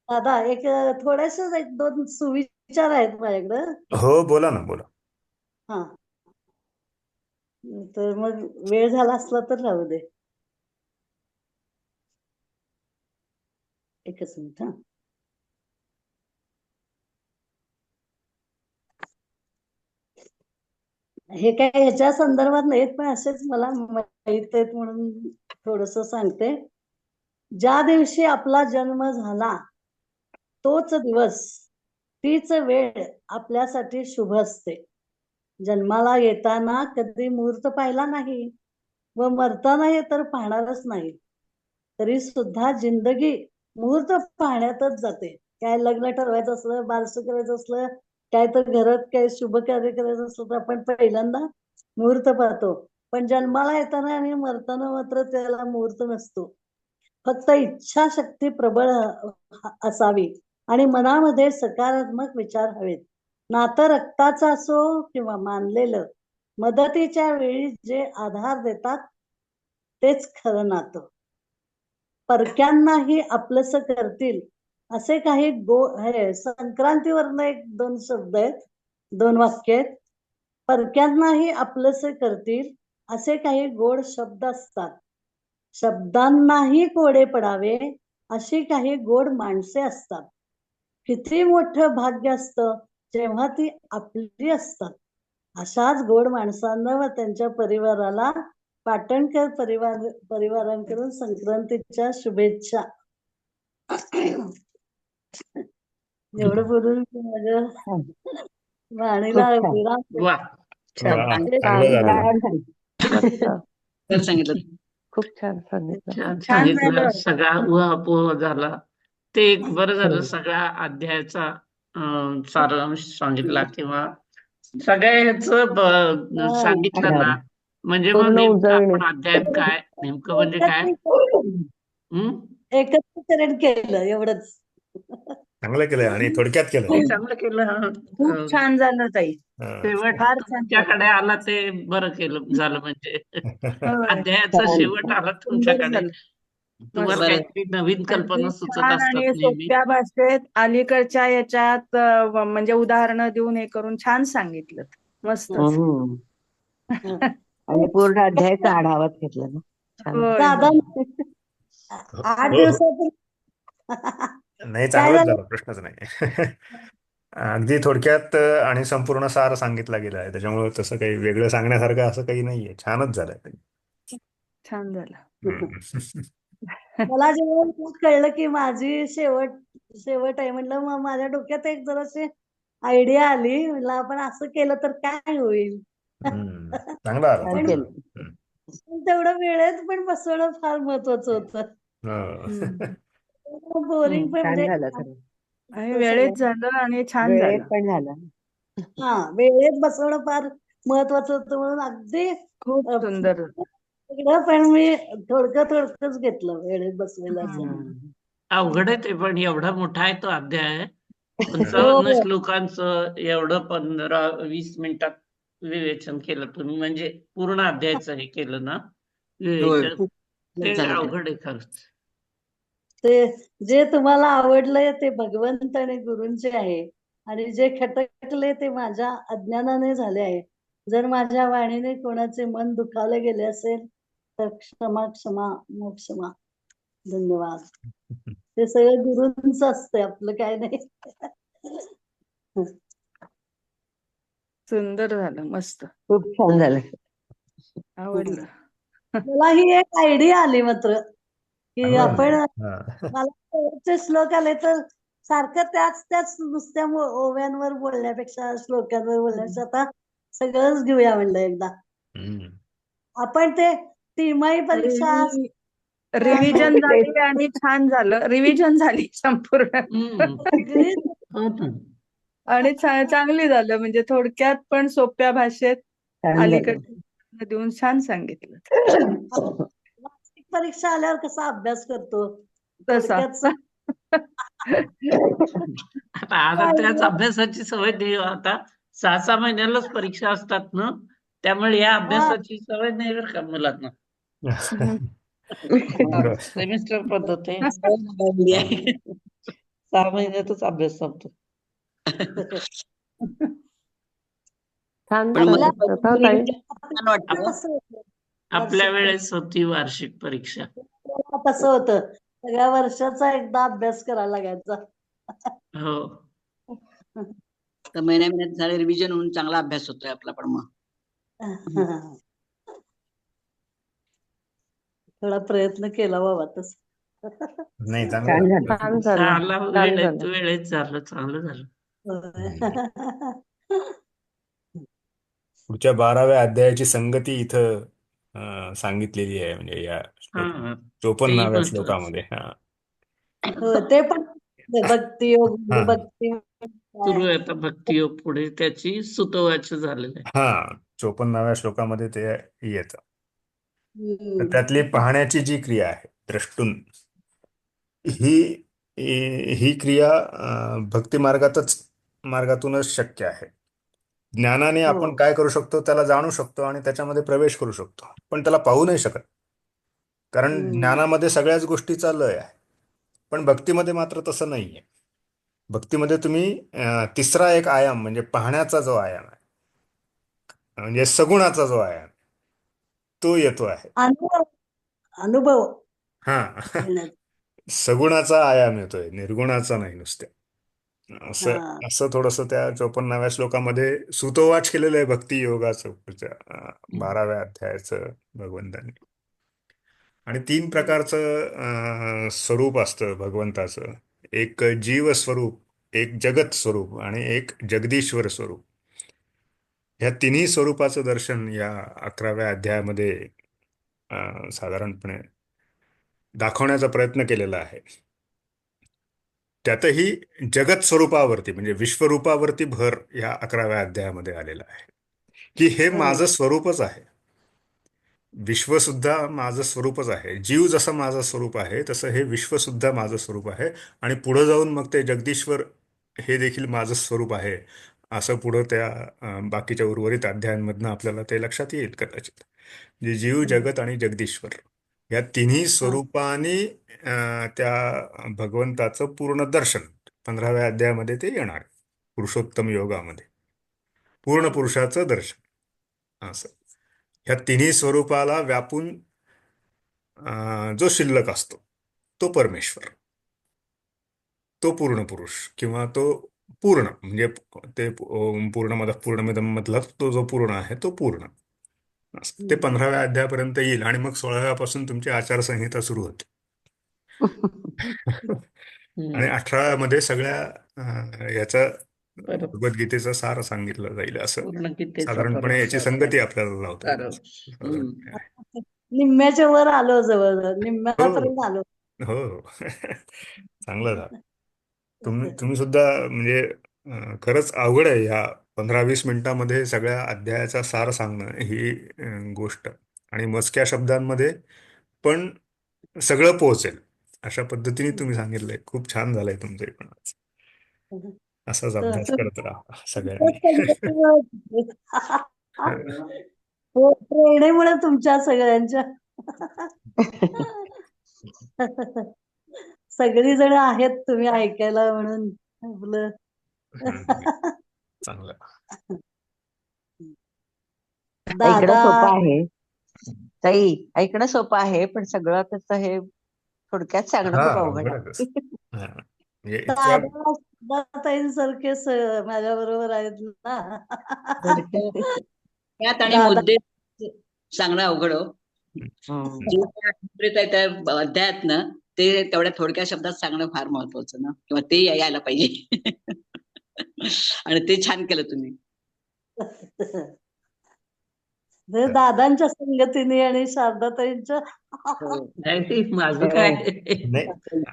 Speaker 1: दादा, थोडेसे एक दोन सुविचार आहेत माझ्याकडं.
Speaker 2: हो बोला ना, बोला.
Speaker 1: हा, तर मग वेळ झाला असला तर राहू दे. एकच मिनिट. हा, हे काय ह्याच्या संदर्भात नाहीत, पण असेच मला माहित आहेत म्हणून थोडस सांगते. ज्या दिवशी आपला जन्म झाला तोच दिवस, तीच वेळ आपल्यासाठी शुभ असते. जन्माला येताना कधी मुहूर्त पाहिला नाही व मरताना हे तर पाहणारच नाही, तरी सुद्धा जिंदगी मुहूर्त पाहण्यातच जाते. काय लग्न ठरवायचं असलं, बारसं करायचं असलं, काय तर घरात काय शुभ कार्य करायचं असलं तर आपण पहिल्यांदा मुहूर्त पाहतो. पण जन्माला येताना आणि मरताना मात्र त्याला मुहूर्त नसतो. फक्त इच्छाशक्ती प्रबळ असावी आणि मनामध्ये सकारात्मक विचार हवेत. नातं रक्ताचं असो किंवा मानलेलं, मदतीच्या वेळी जे आधार देतात तेच खरं नातं. परक्यांनाही आपलंसं करतील असे काही संक्रांतीवरनं एक दोन शब्द आहेत, दोन वाक्य आहेत. परक्यांनाही आपलंसं करतील असे काही गोड शब्द असतात. शब्दांनाही कोडे पडावे अशी काही गोड माणसे असतात. किती मोठं भाग्य असतं जेव्हा ती आपली असतात. अशाच गोड माणसांना व त्यांच्या परिवाराला पाटणकर परिवारांकडून संक्रांतीच्या शुभेच्छा. एवढं बोलून माझ्या वाणीला
Speaker 3: खूप छान.
Speaker 1: विराम देते.
Speaker 4: वा छान
Speaker 2: वा,
Speaker 1: हे
Speaker 2: चांगलं झालं.
Speaker 3: छान मस्त.
Speaker 4: छान सांगितलं.
Speaker 3: खूप छान सांगितलं.
Speaker 4: छान
Speaker 5: छान
Speaker 4: सांगितलं.
Speaker 5: झालं.
Speaker 4: सगळा उहापोह झाला. ते एक बरं झालं,
Speaker 3: हो.
Speaker 4: सगळ्या अध्यायाचा सारांश सांगितला किंवा सगळ्याच सांगितलं ना,
Speaker 3: आढावा.
Speaker 4: म्हणजे मग
Speaker 3: पूर्ण
Speaker 4: नेमकं
Speaker 3: उजळणी.
Speaker 4: आपण अध्यायात काय, नेमकं म्हणजे काय.
Speaker 1: एकत्रीकरण केलं एवढंच.
Speaker 2: चांगलं केलंय आणि थोडक्यात केलंय.
Speaker 4: नाही, चांगलं केलं.
Speaker 5: खूप छान झालं ताई.
Speaker 2: हा.
Speaker 4: शेवट
Speaker 5: फार छान
Speaker 4: तुमच्याकडे
Speaker 5: झालं.
Speaker 4: आला ते बरं केलं झालं म्हणजे.
Speaker 5: होय.
Speaker 4: अध्यायाचा
Speaker 3: छान.
Speaker 4: शेवट आला
Speaker 5: सुंदर
Speaker 4: तुमच्याकडे.
Speaker 5: झालं.
Speaker 4: तुम्हाला
Speaker 5: मस्त.
Speaker 4: काहीतरी नवीन कल्पना
Speaker 5: अगदी
Speaker 4: सुचत
Speaker 5: छान
Speaker 4: असतात
Speaker 5: आणि
Speaker 4: नेहमी.
Speaker 5: सोप्या भाषेत अलीकडच्या याच्यात म्हणजे उदाहरणं देऊन हे करून छान सांगितलं. मस्तच.
Speaker 3: हम्म. आणि पूर्ण अध्यायाचा आढावाच घेतला ना. छान.
Speaker 5: होय
Speaker 1: दादा,
Speaker 5: होय.
Speaker 1: 8
Speaker 2: हो हो,
Speaker 1: दिवसातून
Speaker 2: नाही
Speaker 1: काय
Speaker 2: चांगलंच
Speaker 1: झालं?
Speaker 2: झालं, प्रश्नच नाही. अगदी थोडक्यात आणि संपूर्ण सार सांगितला गेला आहे, त्याच्यामुळे तसं काही वेगळं सांगण्यासारखं असं काही नाहीये. छानच झालंय.
Speaker 5: छान झालं.
Speaker 2: हम्म.
Speaker 1: मला जेव्हा कळलं की माझी शेवट शेवट आहे, म्हणलं मग माझ्या डोक्यात एक जराशी आयडिया आली. म्हणलं आपण असं केलं तर काय होईल.
Speaker 2: चांगला आला,
Speaker 3: छान
Speaker 1: पण
Speaker 2: चांगला
Speaker 3: केलं.
Speaker 2: आला.
Speaker 1: तेवढं वेळेत पण बसवणं फार महत्वाचं होतं.
Speaker 2: हो.
Speaker 1: बोरिंग पण
Speaker 5: छान
Speaker 1: म्हणजे
Speaker 5: झालं खरं. आणि
Speaker 1: तो
Speaker 5: वेळेत
Speaker 1: सगळं
Speaker 5: झालं आणि छान
Speaker 3: वेळेत
Speaker 5: झालं.
Speaker 3: पण झाला.
Speaker 1: हा, वेळेत बसवणं फार महत्वाचं होतं म्हणून अगदी
Speaker 5: खूप सुंदर.
Speaker 1: सगळं पण मी थोडकंच घेतलं वेळेत बसलेलं.
Speaker 3: हम्म.
Speaker 4: अवघड आहे ते, पण एवढा मोठा आहे तो अध्याय.
Speaker 1: हो
Speaker 4: 55
Speaker 1: हो.
Speaker 4: श्लोकांचं एवढं 15-20 मिनिटात विवेचन केलं तुम्ही, म्हणजे पूर्ण अध्यायाचं हे केलं ना विवेचन. ते अवघड आहे खरंच.
Speaker 1: ते जे तुम्हाला आवडलंय ते भगवंत आणि गुरूंचे आहे, आणि जे खटकले ते माझ्या अज्ञानाने झाले आहे. जर माझ्या वाणीने कोणाचे मन दुखावले गेले असेल तर क्षमा क्षमा क्षमा. धन्यवाद. ते सगळं गुरूंच असते, आपलं काय नाही.
Speaker 5: सुंदर झालं. मस्त.
Speaker 3: खूप छान झालं.
Speaker 5: आवडलं.
Speaker 1: मला ही एक आयडिया आली मात्र की
Speaker 2: चांगलं
Speaker 1: आपण,
Speaker 2: झालंय. हा.
Speaker 1: मला शेवटचे श्लोक आले तर सारखं त्याच नुसत्या ओव्यांवर बोलण्यापेक्षा, श्लोकांवर बोलण्यापेक्षा आता सगळंच घेऊया म्हणलं एकदा.
Speaker 2: हम्म.
Speaker 1: आपण ते तिमाही परीक्षा
Speaker 5: रिव्हिजन
Speaker 3: तेच.
Speaker 5: झाली आणि छान झालं. रिव्हिजन झाली संपूर्ण.
Speaker 1: सगळी
Speaker 4: हो ना.
Speaker 5: आणि चांगली झालं, म्हणजे थोडक्यात पण सोप्या भाषेत
Speaker 3: छान झालं.
Speaker 5: अलीकडे देऊन छान सांगितलं.
Speaker 1: वार्षिक परीक्षा आल्यावर कसा अभ्यास करतो
Speaker 5: तसा.
Speaker 1: थोडक्यात.
Speaker 4: आता त्याच अभ्यासाची सवय नाही हो. आता 6-6 महिन्यालाच परीक्षा असतात ना, त्यामुळे या
Speaker 1: हा,
Speaker 4: अभ्यासाची सवय नाही बरं का मुलांना.
Speaker 2: बरं.
Speaker 4: सेमिस्टर पद्धत आहे.
Speaker 3: लागली आहे.
Speaker 4: 6 महिन्यातच अभ्यास संपतो.
Speaker 6: छान
Speaker 3: पण
Speaker 6: झालं.
Speaker 3: मग
Speaker 6: हो ताई.
Speaker 3: छान वाटतं.
Speaker 1: कसं होतं?
Speaker 4: आपल्या
Speaker 1: वार्षिक
Speaker 4: वेळेस होती वार्षिक परीक्षा.
Speaker 1: परीक्षा कसं होतं? सगळ्या वर्षाचा एकदा अभ्यास करायला लागायचा.
Speaker 4: हो.
Speaker 3: तर महिन्यात झालं रिव्हिजन होऊन चांगला अभ्यास होतोय आपला पण मग.
Speaker 1: थोडा प्रयत्न केला बाबा तस.
Speaker 2: नाही, चांगलं झालं.
Speaker 6: छान झालं.
Speaker 4: झाला
Speaker 6: छान झालं.
Speaker 4: वेळेत झालं, चांगलं झालं.
Speaker 2: पुढच्या 12व्या अध्यायाची संगती इथं सांगितलेली आहे, म्हणजे या
Speaker 4: हा,
Speaker 2: 54व्या
Speaker 4: महत्वाचं.
Speaker 2: श्लोकामध्ये. हा
Speaker 1: हो, ते पण भक्ती योग
Speaker 2: हा.
Speaker 1: भक्ती
Speaker 4: सुरू आहे आता भक्तियोग, पुढे त्याची सुतोवाच झालेलं आहे.
Speaker 2: हा 54व्या श्लोकामध्ये ते येतं. तर
Speaker 1: हम्म.
Speaker 2: त्यातली पाहण्याची जी क्रिया आहे, द्रष्टून, ही ही क्रिया भक्ती मार्गातूनच शक्य आहे. ज्ञानाने
Speaker 1: हो.
Speaker 2: आपण काय करू शकतो, त्याला जाणू शकतो आणि त्याच्यामध्ये प्रवेश करू शकतो, पण त्याला पाहू नाही शकत. कारण ज्ञानामध्ये सगळ्याच गोष्टीचा लय आहे, पण भक्तीमध्ये मात्र तसं नाहीये. भक्तीमध्ये तुम्ही तिसरा एक आयाम म्हणजे पाहण्याचा जो आयाम आहे, म्हणजे सगुणाचा जो आयाम तो येतो आहे.
Speaker 1: अनुभव अनुभव
Speaker 2: हा
Speaker 1: घेण्याचा.
Speaker 2: सगुणाचा आयाम येतोय, निर्गुणाचा नाही नुसते. असं
Speaker 1: हा.
Speaker 2: असं थोडंसं त्या 54व्या श्लोकामध्ये सुतोवाच केलेलं आहे भक्ती योगाचं, 12व्या अध्यायाचं भगवंतांनी. आणि 3 प्रकारचं स्वरूप असतं भगवंताचं. एक जीव स्वरूप, एक जगत स्वरूप आणि एक जगदीश्वर स्वरूप. ह्या तिन्ही स्वरूपाचं दर्शन या 11व्या अध्यायामध्ये साधारणपणे दाखवण्याचा प्रयत्न केलेला आहे. त्यातही जगत स्वरूपावरती म्हणजे विश्वरूपावरती भर या 11व्या अध्यायामध्ये आलेला आहे, की हे माझं स्वरूपच आहे. विश्व सुद्धा माझं स्वरूपच आहे. जीव जसं माझं स्वरूप आहे तसं हे विश्व सुद्धा माझं स्वरूप आहे. आणि पुढे जाऊन मग ते जगदीश्वर हे देखील माझं स्वरूप आहे, असं पुढं त्या बाकीच्या उर्वरित अध्यायांमधनं आपल्याला ते लक्षात येईल कदाचित. जे जीव, जगत आणि जगदीश्वर या तिन्ही स्वरूपाने त्या भगवंताचं पूर्ण दर्शन 15व्या अध्यायामध्ये ते येणार आहे. पुरुषोत्तम योगामध्ये पूर्ण पुरुषाचं दर्शन. असं ह्या तिन्ही स्वरूपाला व्यापून जो शिल्लक असतो तो परमेश्वर, तो पूर्ण पुरुष किंवा तो पूर्ण, म्हणजे ते पूर्णमदः पूर्णमिदं मधला तो जो पूर्ण आहे तो पूर्ण. ते 15व्या अध्यायापर्यंत येईल आणि मग 16व्यापासून तुमची आचारसंहिता सुरू होते. आणि 18व्यामध्ये सगळ्या याचा
Speaker 4: परत
Speaker 2: भगवद्गीतेचा सार सांगितलं जाईल, असं
Speaker 4: पूर्ण गीतेचा
Speaker 2: साधारणपणे
Speaker 4: परत
Speaker 2: याची
Speaker 4: सार
Speaker 2: संगती आपल्याला लावता येईल.
Speaker 4: सारांश.
Speaker 2: साधारणपणे आहे.
Speaker 1: निम्म्याच्या वर आलो, जवळ
Speaker 2: हो
Speaker 1: निम्म्यापर्यंत आलो.
Speaker 2: हो चांगलं झालं. तुम्ही सुद्धा म्हणजे खरंच अवघड आहे ह्या 15-20 मिनिटामध्ये सगळ्या अध्यायाचा सार सांगणं ही गोष्ट, आणि मोजक्या शब्दांमध्ये पण सगळं पोहोचेल अशा पद्धतीने तुम्ही सांगितलंय. खूप छान झालंय तुमचं पण आज. असाच अभ्यास करत राहा सगळ्यांनी.
Speaker 1: हो, प्रेरणेमुळे तुमच्या सगळ्यांच्या सगळी जण आहेत तुम्ही ऐकायला म्हणून आपलं.
Speaker 2: चांगलं.
Speaker 3: ऐकणं
Speaker 1: दादा
Speaker 3: सोपं आहे ताई, ऐकणं सोपं आहे, पण सगळं त्याचं हे थोडक्यात सांगणं खूप अवघड आहे.
Speaker 2: अवघडच. म्हणजे इतक्या
Speaker 1: ताईंसारखे माझ्या बरोबर आहेत ना.
Speaker 3: त्यात आणि
Speaker 1: दादा.
Speaker 3: मुद्दे सांगणं अवघड हो.
Speaker 2: हम्म.
Speaker 3: जे काय अभिप्रेत आहे त्या अध्यायात ना, ते तेवढ्या थोडक्या शब्दात सांगणं फार महत्वाचं ना, किंवा ते यायला पाहिजे. आणि ते छान केलं तुम्ही.
Speaker 1: हे दादांच्या संगतीने आणि शारदाताईंच्या
Speaker 4: नाही, माझं काय
Speaker 2: नाही,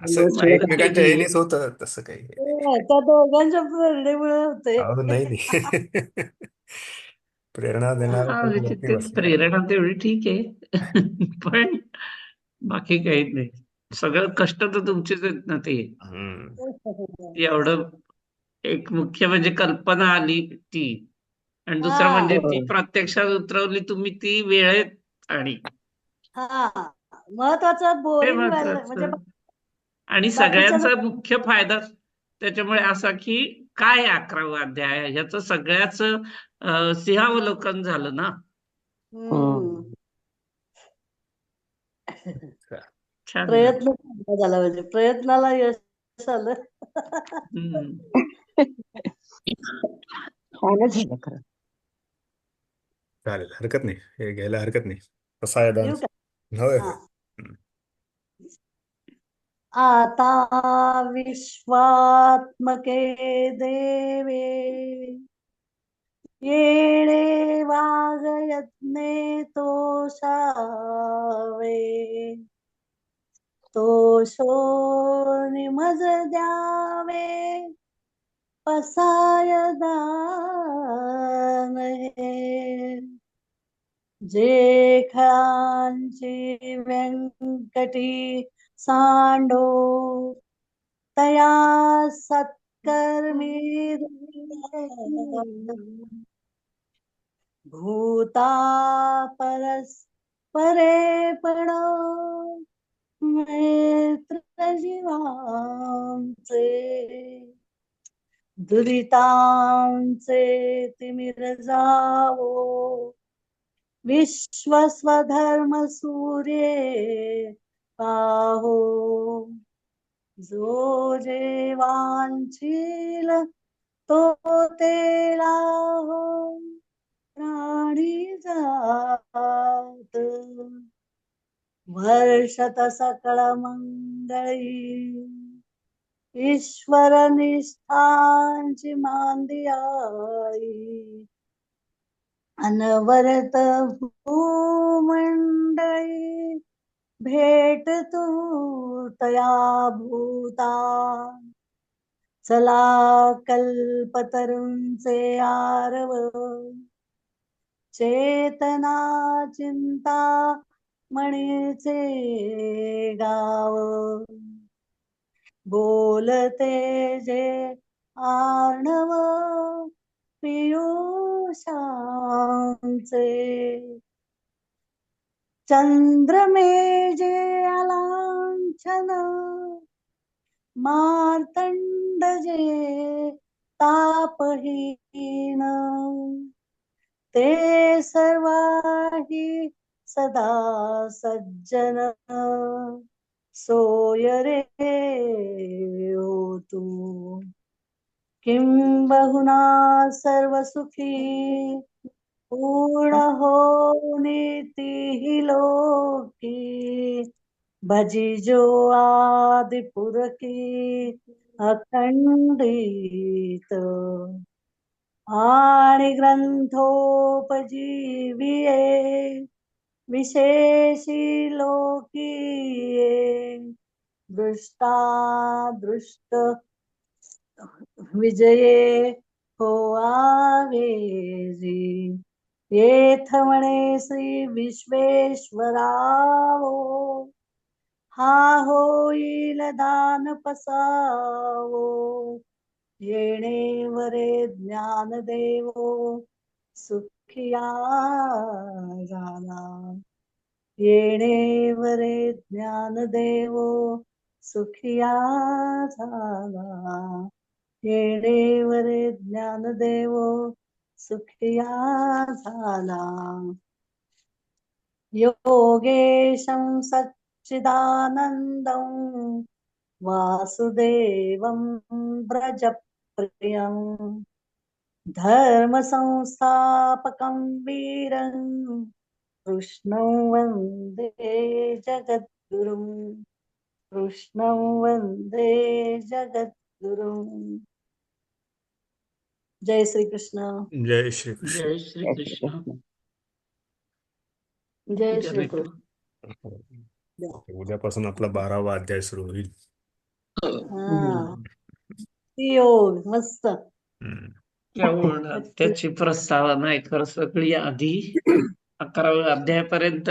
Speaker 2: असं एकमेकांच्या येणीच होतं तसं काही.
Speaker 1: त्या दोघांच्या प्रेरणेमुळे होते.
Speaker 2: अहो नाही प्रेरणा देणार
Speaker 4: हा, म्हणजे ते प्रेरणा तेवढी ठीक आहे. पण बाकी काही नाही. सगळं कष्ट तर तुमचेच आहेत ना. ते एवढं एक मुख्य म्हणजे कल्पना आली ती, आणि दुसरं म्हणजे ती प्रत्यक्षात उतरवली तुम्ही ती वेळेत. आणि
Speaker 1: हा, महत्वाचं
Speaker 4: ते
Speaker 1: बोरिंग म्हणजे
Speaker 4: महत्वाचं. आणि
Speaker 1: बाकीच्या
Speaker 4: सगळ्यांचा मुख्य फायदा त्याच्यामुळे असा की काय 11वा अध्याय याचं सगळ्याच सिंहावलोकन झालं ना.
Speaker 1: हम्म.
Speaker 4: छान झालं.
Speaker 1: प्रयत्न चांगला झाला म्हणजे प्रयत्नाला यश आलं.
Speaker 4: हम्म.
Speaker 6: छानच झालं खरं.
Speaker 2: चालेल, हरकत नाही, हे घ्यायला हरकत नाही. कसा आहे
Speaker 1: येऊ
Speaker 2: डान्स?
Speaker 1: का?
Speaker 2: होय
Speaker 1: हा.
Speaker 2: होय. हम्म.
Speaker 1: आता विश्वात्मके देवे येणे वाग यज्ञे तोषावे तोषो निमज द्यावे पसाय दान हे जे खळांची व्यंकटी सांडो तया सत्कर्मी भूता परस्परे पडो मैत्र जीवांचे दुरितांचे तिमिर जावो विश्वस्वधर्म सूर्ये पाहो जो जे वांछील तो ते लाहो प्राणी जात वर्षत सकळ मंगळी ईश्वर निष्ठांची मांदियाळी अनवरत भूमंडळी भेट तू तया भूता चला कल्पतरुंचे आरव चेतना चिंता मणीचे गाव बोलते जे आर्णव पियुषांचे चंद्रमे जे अलांछन मार्तंड जे तापहीन ते सर्वाही सदा सज्जन सोय रे हो तू किंबहुना सर्व सुखी पूर्ण हो नीती लोकी भजी जो आदिपुर की अखंडित आणि ग्रंथोपजीविये विशेषी लोकीये दृष्टा दृष्ट विजये हो आवेजी येथ म्हणे श्री विश्वेश्वरावो हा होईल दान पसावो येणे वरे ज्ञान देवो सुखिया झाला येणे वरे ज्ञान देवो सुखिया झाला येणे वरे ज्ञान देवो सुखिया झाला योगेशं सच्चिदानन्दं वासुदेवं व्रजप्रियं धर्मसंस्थापकं वीरं कृष्णं वन्दे जगद्गुरुं कृष्णं वन्दे जगद्गुरुं जय श्री कृष्ण
Speaker 2: जय श्री कृष्ण.
Speaker 4: जय श्री
Speaker 6: जय
Speaker 4: कृष्ण.
Speaker 6: श्रीकृष्ण.
Speaker 1: जय
Speaker 4: उद्या
Speaker 1: श्री
Speaker 4: भेटू.
Speaker 1: कृष्ण
Speaker 2: उद्यापासून आपला 12वा अध्याय सुरू होईल.
Speaker 1: हा
Speaker 6: हम्म.
Speaker 1: योग मस्त
Speaker 2: हम्म.
Speaker 4: त्याची प्रस्तावना आहे खरं सगळी आधी 11व्या अध्यायापर्यंत